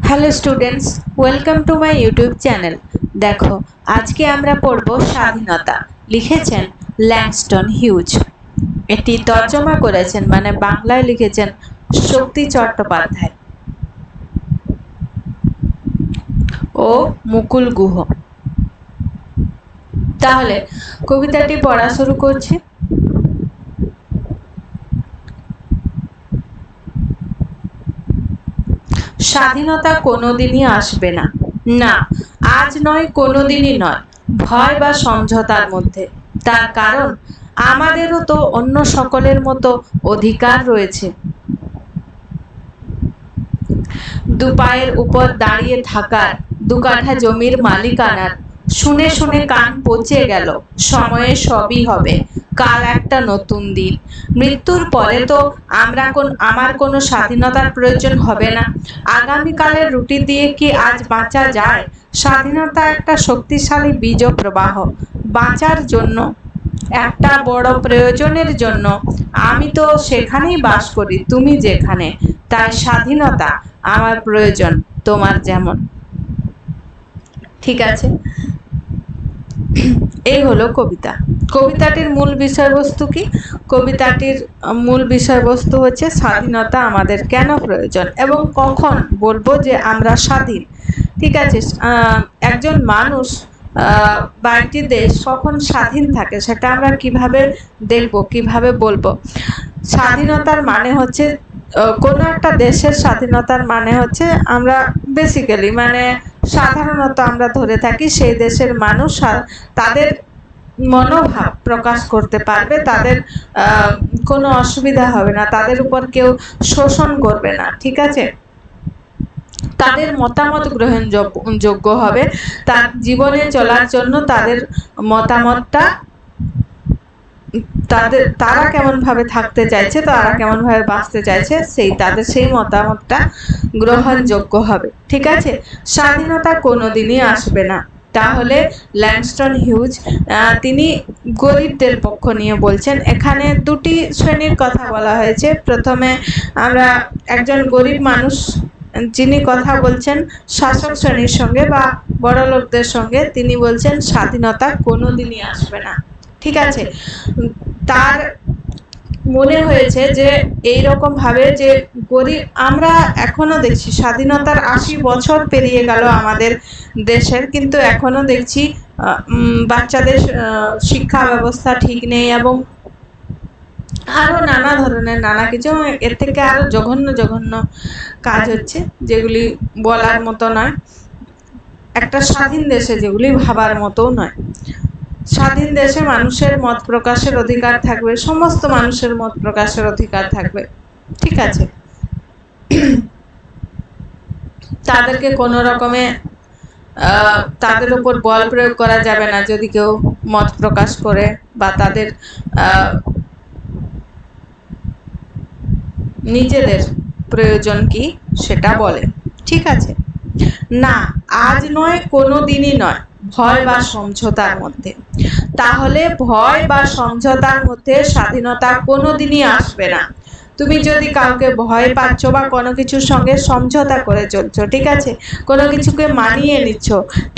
Hello students, welcome to my YouTube channel. দেখো, আজকে আমরা পড়ব স্বাধীনতা। লিখেছেন ল্যাংস্টন হিউজ। এটি তর্জমা করেছেন মানে বাংলায় লিখেছেন শক্তি চট্টোপাধ্যায় ও মুকুল গুহ। তাহলে কবিতাটি পড়া শুরু করছি। স্বাধীনতা কোনোদিনই আসবে না, না, আজ নয়, কোনোদিনই নয়, ভয় বা সমঝোতার মধ্যে। তার কারণ আমাদেরও তো অন্য সকলের মতো অধিকার রয়েছে। দু পায়ের উপর দাঁড়িয়ে থাকার, দু কাঠা জমির মালিকানার। শুনে শুনে কান পচে গেল, সময়ে সবই হবে, কাল একটা নতুন দিন। মৃত্যুর পরে তো আমার কোনো স্বাধীনতার প্রয়োজন হবে না। আগামীকালের রুটি দিয়ে কি আজ বাঁচা যায়? স্বাধীনতা একটা শক্তিশালী বীজ প্রবাহ। বাঁচার জন্য, একটা বড় প্রয়োজনের জন্য। আমি তো সেখানেই বাস করি, তুমি যেখানে। তাই স্বাধীনতা আমার প্রয়োজন, তোমার যেমন। ঠিক আছে, এই হলো কবিতা। কবিতাটির মূল বিষয়বস্তু কি? কবিতাটির মূল বিষয়বস্তু হচ্ছে স্বাধীনতা আমাদের কেন প্রয়োজন এবং কখন বলবো যে আমরা স্বাধীন। ঠিক আছে, একজন মানুষ বা একটি দেশ কখন স্বাধীন থাকে সেটা আমরা কিভাবে দেখবো, কিভাবে বলবো? স্বাধীনতার মানে হচ্ছে, কোনো একটা দেশের স্বাধীনতার মানে হচ্ছে, আমরা বেসিক্যালি মানে সাধারণত আমরা ধরে থাকি সেই দেশের মানুষ তাদের মনোভাব প্রকাশ করতে পারবে, তাদের কোনো অসুবিধা হবে না, তাদের উপর কেউ শোষণ করবে না। ঠিক আছে, তাদের মতামত গ্রহণযোগ্য হবে, তার জীবনে চলার জন্য তাদের মতামতটা, তারা কেমন ভাবে থাকতে চাইছে, তারা কেমন ভাবে বাঁচতে চাইছে, তাদের সেই মতামতটা গ্রহণযোগ্য হবে। ঠিক আছে, স্বাধীনতা কোনোদিনই আসবে না। তাহলে ল্যাংস্টন হিউজ তিনি গরিবদের পক্ষ নিয়ে বলছেন। এখানে দুটি শ্রেণীর কথা বলা হয়েছে। প্রথমে আমরা একজন গরিব মানুষ যিনি কথা বলছেন শাসক শ্রেণীর সঙ্গে বা বড় লোকদের সঙ্গে, তিনি বলছেন স্বাধীনতা কোনোদিনই আসবে না। ঠিক আছে, তার মনে হয়েছে যে এইরকম ভাবে যে গরিব, আমরা এখনো দেখছি স্বাধীনতার ৮০ বছর পেরিয়ে গেল আমাদের দেশের, কিন্তু এখনো দেখছি বাচ্চাদের শিক্ষা ব্যবস্থা ঠিক নেই এবং আরো নানা ধরনের নানা কিছু, এর থেকে আরো জঘন্য জঘন্য কাজ হচ্ছে যেগুলি বলার মতো নয়। একটা স্বাধীন দেশে যেগুলি ভাবার মতো নয়। স্বাধীন দেশে মানুষের মত প্রকাশের অধিকার থাকবে, সমস্ত মানুষের মত প্রকাশের অধিকার থাকবে। ঠিক আছে, তাদেরকে কোনো রকমে তাদের উপর বল প্রয়োগ করা যাবে না যদি কেউ মত প্রকাশ করে বা তাদের নিজেদের প্রয়োজন কি সেটা বলে। ঠিক আছে, না, আজ নয়, কোনোদিনই নয়, ভয় বা সমঝোতার মধ্যে। তাহলে ভয় বা সমঝোতার মধ্যে স্বাধীনতা কোনোদিনই আসবে না। তুমি যদি কাউকে ভয় পাচ্ছ বা কোনো কিছুর সঙ্গে সমঝোতা করে চলছো, ঠিক আছে, কোনো কিছুকে মানিয়ে নিচ্ছ,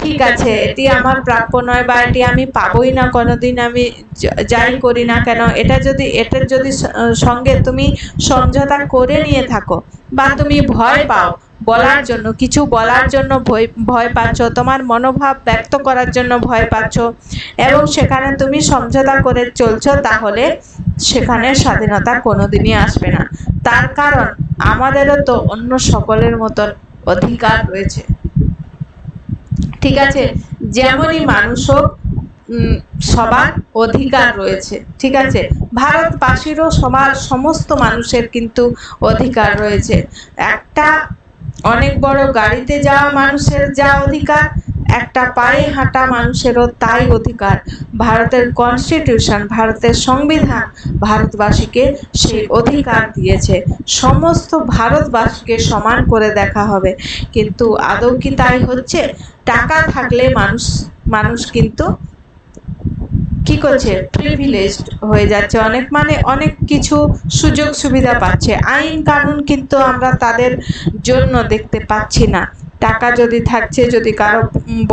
ঠিক আছে, এটি আমার প্রাপ্য নয় বা এটি আমি পাবোই না কোনোদিন, আমি যাই করি না কেন, এটার যদি সঙ্গে তুমি সমঝোতা করে নিয়ে থাকো বা তুমি ভয় পাও বলার জন্য, কিছু বলার জন্য ভয় পাচ্ছ, তোমার মনোভাব ব্যক্ত করার জন্য ভয় পাচ্ছ এবং সেখানে তুমি সমঝোতা করে চলছো, তাহলে সেখানে স্বাধীনতা কোনোদিনই আসবে না। তার কারণ আমাদেরও তো অন্য সকলের মতন অধিকার রয়েছে। ঠিক আছে, যেমনই মানুষ হোক সবার অধিকার রয়েছে। ঠিক আছে, ভারতবাসীরও সমস্ত মানুষের কিন্তু অধিকার রয়েছে। একটা অনেক বড় গাড়িতে যাওয়া মানুষের যা অধিকার, একটা পায়ে হাঁটা মানুষেরও তাই অধিকার। ভারতের কনস্টিটিউশন, ভারতের সংবিধান ভারতবাসীকে সেই অধিকার দিয়েছে। সমস্ত ভারতবাসীকে সমান করে দেখা হবে, কিন্তু আদৌ কি তাই হচ্ছে? টাকা থাকলে মানুষ কিন্তু কি করছে, প্রিভিলেজড হয়ে যাচ্ছে, অনেক মানে অনেক কিছু সুযোগ সুবিধা পাচ্ছে। আইন কানুন কিন্তু আমরা তাদের জন্য দেখতে পাচ্ছি না। টাকা যদি থাকছে, যদি কারো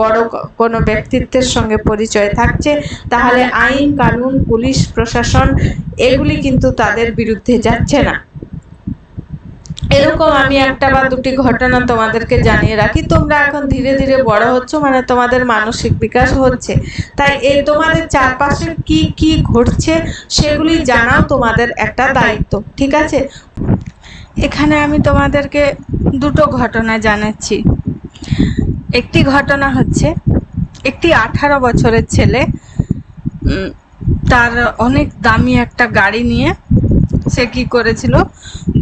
বড় কোনো ব্যক্তিত্বের সঙ্গে পরিচয় থাকছে, তাহলে আইন কানুন, পুলিশ প্রশাসন এগুলি কিন্তু তাদের বিরুদ্ধে যাচ্ছে না। এরকম আমি একটা বা দুটি ঘটনা তোমাদেরকে জানিয়ে রাখি। তোমরা এখন ধীরে ধীরে বড় হচ্ছ, মানে তোমাদের মানসিক বিকাশ হচ্ছে, তাই এই তোমাদের চারপাশে কি কি ঘটছে সেগুলি জানাও তোমাদের একটা দায়িত্ব, ঠিক আছে? এখানে আমি তোমাদেরকে দুটো ঘটনা জানাচ্ছি। একটি ঘটনা হচ্ছে, একটি 18 বছরের ছেলে তার অনেক দামি একটা গাড়ি নিয়ে সে কি করেছিল,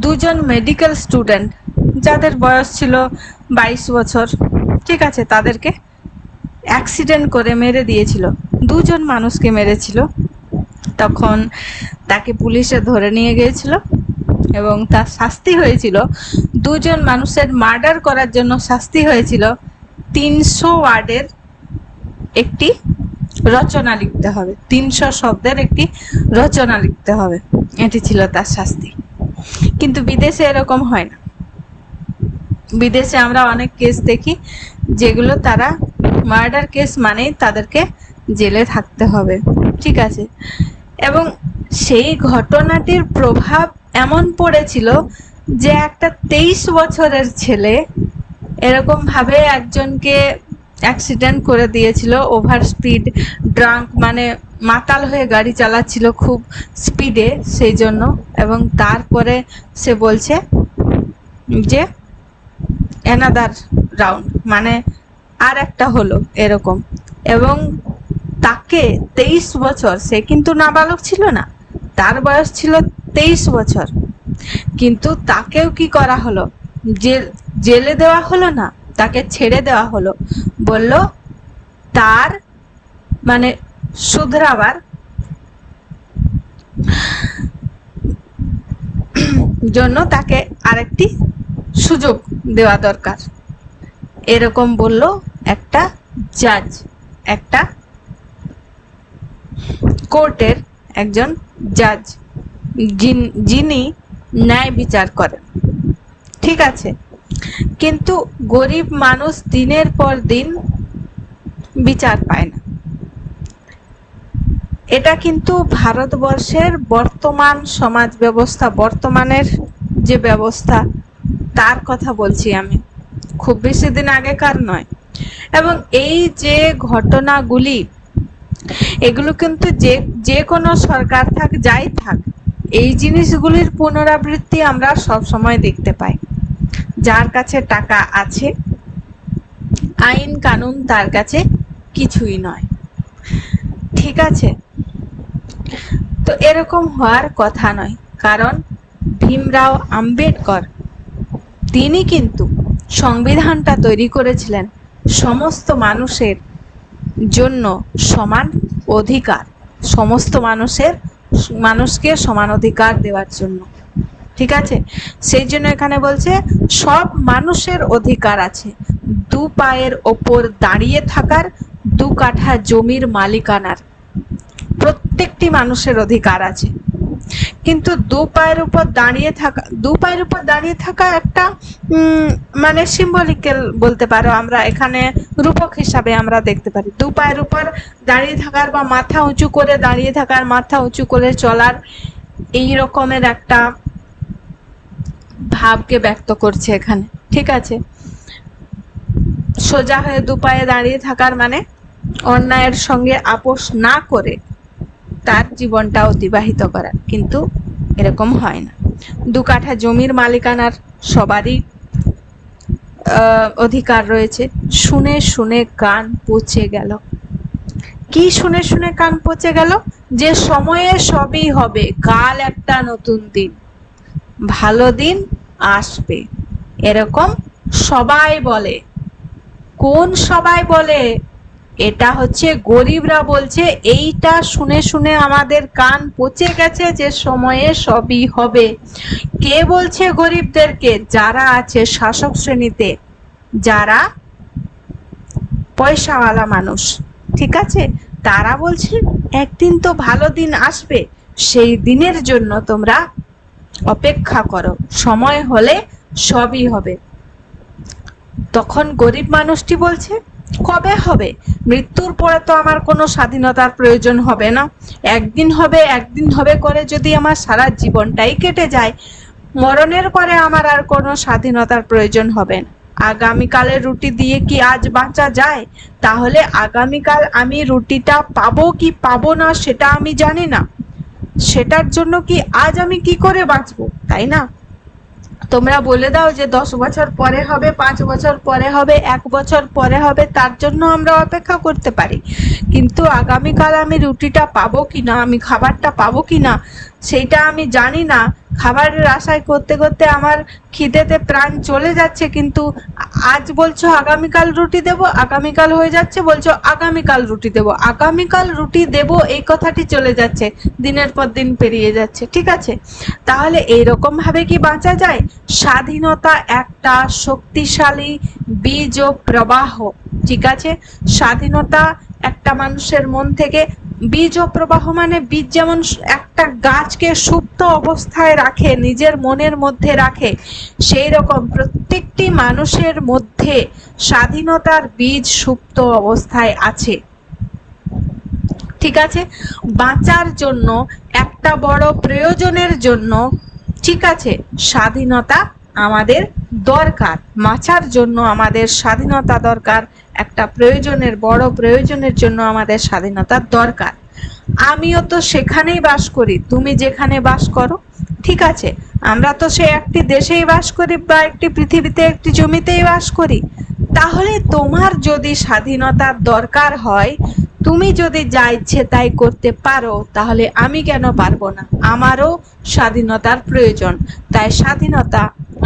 দুজন মেডিকেল স্টুডেন্ট যাদের বয়স ছিল 22 বছর, ঠিক আছে, তাদেরকে অ্যাক্সিডেন্ট করে মেরে দিয়েছিল, দুজন মানুষকে মেরেছিল। তখন তাকে পুলিশে ধরে নিয়ে গিয়েছিল এবং তার শাস্তি হয়েছিল, দুজন মানুষের মার্ডার করার জন্য শাস্তি হয়েছিল 300 ওয়ার্ডের একটি রচনা লিখতে হবে, 300 শব্দের একটি রচনা লিখতে হবে, এটি ছিল তার শাস্তি। কিন্তু বিদেশে এরকম হয় না। বিদেশে আমরা অনেক কেস দেখি যেগুলো তারা মার্ডার কেস মানেই তাদেরকে জেলে থাকতে হবে, ঠিক আছে। এবং সেই ঘটনাটির প্রভাব এমন পড়েছিল যে একটা 23 বছরের ছেলে এরকম ভাবে একজনকে অ্যাক্সিডেন্ট করে দিয়েছিল, ওভার স্পিড ড্রাঙ্ক, মানে মাতাল হয়ে গাড়ি চালাচ্ছিল খুব স্পিডে সেই জন্য। এবং তারপরে সে বলছে যে অ্যানাদার রাউন্ড, মানে আর একটা হলো এরকম। এবং তাকে 23 বছর, সে কিন্তু নাবালক ছিল না, তার বয়স ছিল 23 বছর, কিন্তু তাকেও কি করা হলো, জেলে দেওয়া হলো না, তাকে ছেড়ে দেওয়া হলো। বলল তার মানে শুধরাবার জন্য তাকে আরেকটি সুযোগ দেওয়া দরকার, এরকম বলল একটা জাজ, একটা কোর্টের একজন জাজ, যিনি ন্যায় বিচার করেন, ঠিক আছে। কিন্তু গরিব মানুষ দিনের পর দিন বিচার পায় না। এটা কিন্তু ভারতবর্ষের বর্তমান সমাজ ব্যবস্থা, বর্তমানের যে ব্যবস্থা তার কথা বলছি আমি, খুব বেশি দিন আগেকার নয়। এবং এই যে ঘটনাগুলি, এগুলো কিন্তু যে কোনো সরকার থাক, যাই থাক, এই জিনিসগুলির পুনরাবৃত্তি আমরা সব সময় দেখতে পাই। যার কাছে টাকা আছে, আইন কানুন তার কাছে কিছুই নয়, ঠিক আছে। তো এরকম হওয়ার কথা নয়, কারণ ভীমরাও আম্বেদকর তিনি কিন্তু সংবিধানটা তৈরি করেছিলেন সমস্ত মানুষের জন্য সমান অধিকার, সমস্ত মানুষকে সমান অধিকার দেওয়ার জন্য, ঠিক আছে। সেই জন্য এখানে বলছে সব মানুষের অধিকার আছে দু পায়ের ওপর দাঁড়িয়ে থাকার, 2 কাঠা জমির মালিকানার, প্রত্যেকটি মানুষের অধিকার আছে। কিন্তু 2 পায়ের উপর দাঁড়িয়ে থাকা একটা মানে সিম্বলিক্যাল বলতে পারো, আমরা এখানে রূপক হিসাবে আমরা দেখতে পারি। 2 পায়ের উপর দাঁড়িয়ে থাকার বা মাথা উঁচু করে দাঁড়িয়ে থাকার, মাথা উঁচু করে চলার, এই রকমের একটা ভাবকে ব্যক্ত করছে এখানে, ঠিক আছে। সোজা হয়ে 2 পায়ে দাঁড়িয়ে থাকার মানে অন্যায়ের সঙ্গে আপোষ না করে তার জীবনটা অতিবাহিত করা, কিন্তু এরকম হয় না। 2 কাঠা জমির মালিকানার সবারই অধিকার রয়েছে। শুনে শুনে কান পচে গেল। কি শুনে শুনে কান পচে গেল? যে সময়ে সবই হবে, কাল একটা নতুন দিন, ভালো দিন আসবে, এরকম সবাই বলে। কোন সবাই বলে? এটা হচ্ছে গরিবরা বলছে। এইটা শুনে শুনে আমাদের কান পচে গেছে যে সময়ে সবই হবে। কে বলছে গরিবদেরকে? যারা আছে শাসক শ্রেণীতে, যারা পয়সাওয়ালা মানুষ, ঠিক আছে, তারা বলছে একদিন তো ভালো দিন আসবে, সেই দিনের জন্য তোমরা অপেক্ষা করো, সময় হলে সবই হবে। তখন গরিব মানুষটি বলছে কবে হবে? মৃত্যুর পরে তো আমার কোনো স্বাধীনতার প্রয়োজন হবে না, একদিন হবে করে যদি আমার সারা জীবনটাই কেটে যায়, মরণের পরে আমার আর কোনো স্বাধীনতার প্রয়োজন হবে না। আগামীকালের রুটি দিয়ে কি আজ বাঁচা যায়? তাহলে আগামীকাল আমি রুটিটা পাবো কি পাবো না সেটা আমি জানি না, সেটার জন্য কি আজ আমি কি করে বাঁচবো, তাই না? তোমরা বলে দাও যে 10 বছর পরে হবে, 5 বছর পরে হবে, 1 বছর পরে হবে, তার জন্য আমরা অপেক্ষা করতে পারি। কিন্তু আগামীকাল আমি রুটিটা পাবো কিনা, আমি খাবারটা পাবো কিনা সেইটা আমি জানি না। খাবারের আশায় করতে করতে আমার খিদেতে প্রাণ চলে যাচ্ছে, কিন্তু আজ বলছো আগামীকাল রুটি দেবো, আগামীকাল হয়ে যাচ্ছে বলছো আগামীকাল রুটি দেবো, আগামীকাল রুটি দেবো এই কথাটি চলে যাচ্ছে, দিনের পর দিন পেরিয়ে যাচ্ছে। ঠিক আছে, তাহলে এইরকম ভাবে কি বাঁচা যায়? স্বাধীনতা একটা শক্তিশালী বীজ ও প্রবাহ। ঠিক আছে, স্বাধীনতা একটা মানুষের মন থেকে বীজ ও প্রবাহ, মানে বীজ যেমন একটা গাছকে সুপ্ত অবস্থায় রাখে, নিজের মনের মধ্যে রাখে, সেই রকম প্রত্যেকটি মানুষের মধ্যে স্বাধীনতার বীজ সুপ্ত অবস্থায় আছে। ঠিক আছে, বাঁচার জন্য একটা বড় প্রয়োজনের জন্য, ঠিক আছে, স্বাধীনতা আমাদের দরকার। বাঁচার জন্য আমাদের স্বাধীনতা দরকার, একটা প্রয়োজনের, বড় প্রয়োজনের জন্য আমাদের স্বাধীনতা দরকার। আমিও তো সেখানেই বাস করি, তুমি যেখানে বাস করো। ঠিক আছে, আমরা তো সে একটি দেশেই বাস করি বা একটি পৃথিবীতে একটি জমিতেই বাস করি। তাহলে তোমার যদি স্বাধীনতার দরকার হয়, তুমি যদি যা ইচ্ছে তাই করতে পারো, তাহলে আমি কেন পারবো না? আমারও স্বাধীনতার প্রয়োজন, তাই স্বাধীনতা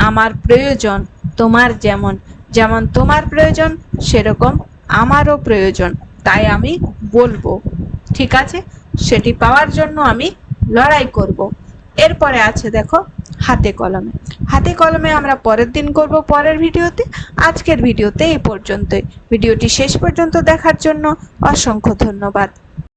আমার প্রয়োজন। তোমার যেমন যেমন তোমার প্রয়োজন সেরকম আমারও প্রয়োজন, তাই আমি বলবো। ঠিক আছে, সেটি পাওয়ার জন্য আমি লড়াই করব। এরপরে আছে দেখো হাতে কলমে। হাতে কলমে আমরা পরের দিন করব, পরের ভিডিওতে। আজকের ভিডিওতে এই পর্যন্তই। ভিডিওটি শেষ পর্যন্ত দেখার জন্য অসংখ্য ধন্যবাদ।